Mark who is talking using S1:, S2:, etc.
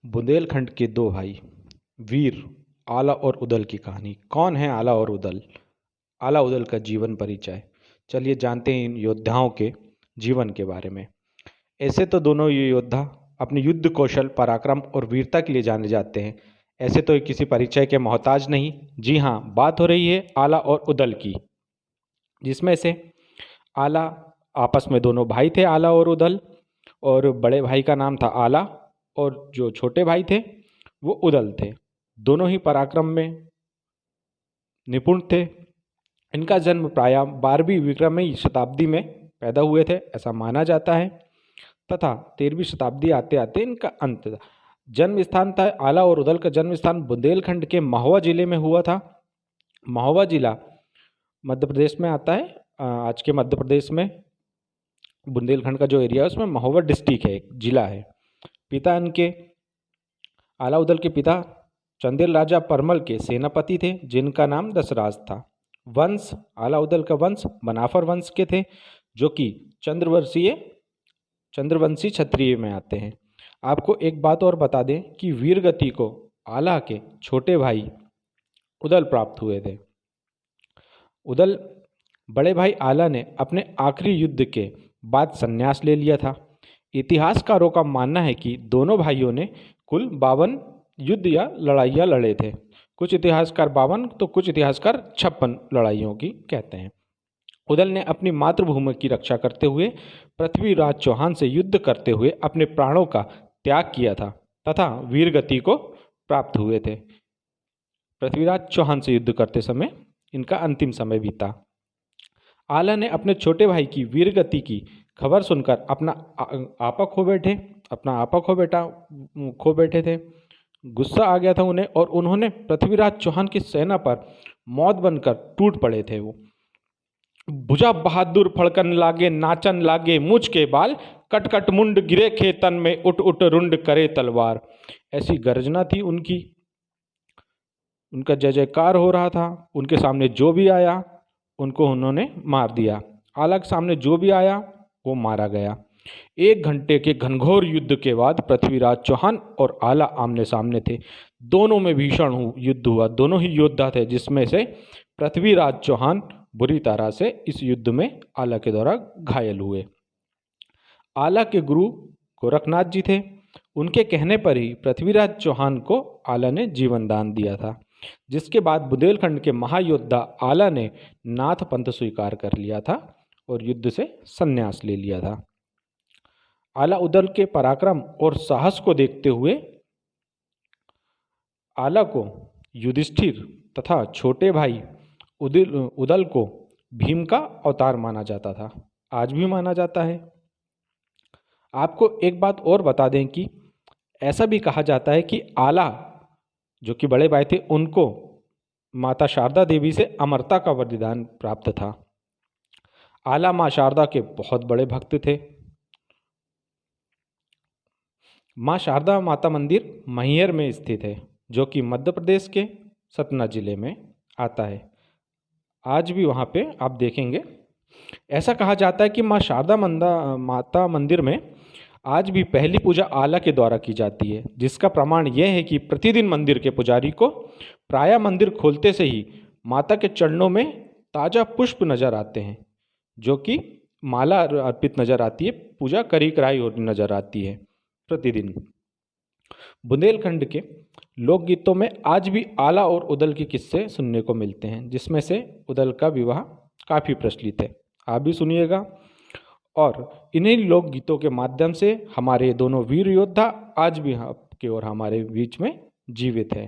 S1: बुंदेलखंड के दो भाई वीर आला और उदल की कहानी। कौन है आला और उदल? आला उदल का जीवन परिचय। चलिए जानते हैं इन योद्धाओं के जीवन के बारे में। ऐसे तो दोनों ये योद्धा अपने युद्ध कौशल, पराक्रम और वीरता के लिए जाने जाते हैं। ऐसे तो ये किसी परिचय के मोहताज नहीं। जी हाँ, बात हो रही है आला और उदल की, जिसमें से आला आपस में दोनों भाई थे, आला और उदल, और बड़े भाई का नाम था आला और जो छोटे भाई थे वो उदल थे। दोनों ही पराक्रम में निपुण थे। इनका जन्म प्रायः 12वीं विक्रमी शताब्दी में पैदा हुए थे, ऐसा माना जाता है, तथा 13वीं शताब्दी आते आते इनका अंत था। जन्म स्थान था आला और उदल का जन्म स्थान बुंदेलखंड के महोबा जिले में हुआ था। महोबा जिला मध्य प्रदेश में आता है। आज के मध्य प्रदेश में बुंदेलखंड का जो एरिया है उसमें महोबा डिस्ट्रिक्ट है, एक जिला है। पिता इनके आला उदल के पिता चंदेल राजा परमल के सेनापति थे, जिनका नाम दशराज था। वंश आला उदल का वंश बनाफर वंश के थे, जो कि चंद्रवंशी क्षत्रिय में आते हैं। आपको एक बात और बता दें कि वीरगति को आला के छोटे भाई उदल प्राप्त हुए थे। उदल बड़े भाई आला ने अपने आखिरी युद्ध के बाद संन्यास ले लिया था। इतिहासकारों का मानना है कि दोनों भाइयों ने कुल 52 युद्ध या लड़ाइयाँ लड़े थे। कुछ इतिहासकार 52 तो कुछ इतिहासकार 56 लड़ाइयों की कहते हैं। उदल ने अपनी मातृभूमि की रक्षा करते हुए पृथ्वीराज चौहान से युद्ध करते हुए अपने प्राणों का त्याग किया था तथा वीरगति को प्राप्त हुए थे। पृथ्वीराज चौहान से युद्ध करते समय इनका अंतिम समय बीता। आला ने अपने छोटे भाई की वीरगति की खबर सुनकर अपना आपा खो बैठे थे। गुस्सा आ गया था उन्हें और उन्होंने पृथ्वीराज चौहान की सेना पर मौत बनकर टूट पड़े थे। वो भुजा बहादुर फड़कन लागे, नाचन लागे मुझ के बाल, कट कट मुंड गिरे खेतन में, उठ उठ रुंड करे तलवार। ऐसी गर्जना थी उनकी। उनका जय जयकार हो रहा था। उनके सामने जो भी आया उनको उन्होंने मार दिया। आला के सामने जो भी आया वो मारा गया। 1 घंटे के घनघोर युद्ध के बाद पृथ्वीराज चौहान और आला आमने सामने थे। दोनों में भीषण युद्ध हुआ। दोनों ही योद्धा थे, जिसमें से पृथ्वीराज चौहान बुरी तरह से इस युद्ध में आला के द्वारा घायल हुए। आला के गुरु गोरखनाथ जी थे। उनके कहने पर ही पृथ्वीराज चौहान को आला ने जीवन दान दिया था, जिसके बाद बुंदेलखंड के महायोद्धा आला ने नाथ पंथ स्वीकार कर लिया था और युद्ध से संन्यास ले लिया था। आला उदल के पराक्रम और साहस को देखते हुए आला को युधिष्ठिर तथा छोटे भाई उदल को भीम का अवतार माना जाता था, आज भी माना जाता है। आपको एक बात और बता दें कि ऐसा भी कहा जाता है कि आला जो कि बड़े भाई थे, उनको माता शारदा देवी से अमरता का वरदान प्राप्त था। आला माँ शारदा के बहुत बड़े भक्त थे। माँ शारदा माता मंदिर मैहर में स्थित है, जो कि मध्य प्रदेश के सतना जिले में आता है। आज भी वहाँ पे आप देखेंगे। ऐसा कहा जाता है कि माँ शारदा माता मंदिर में आज भी पहली पूजा आला के द्वारा की जाती है, जिसका प्रमाण यह है कि प्रतिदिन मंदिर के पुजारी को प्रायः मंदिर खोलते से ही माता के चरणों में ताज़ा पुष्प नजर आते हैं, जो कि माला अर्पित नजर आती है, पूजा करी कराई होती नजर आती है प्रतिदिन। बुंदेलखंड के लोकगीतों में आज भी आला और उदल के किस्से सुनने को मिलते हैं, जिसमें से उदल का विवाह काफ़ी प्रचलित है। आप भी सुनिएगा। और इन्हीं लोकगीतों के माध्यम से हमारे दोनों वीर योद्धा आज भी आपके और हमारे बीच में जीवित है।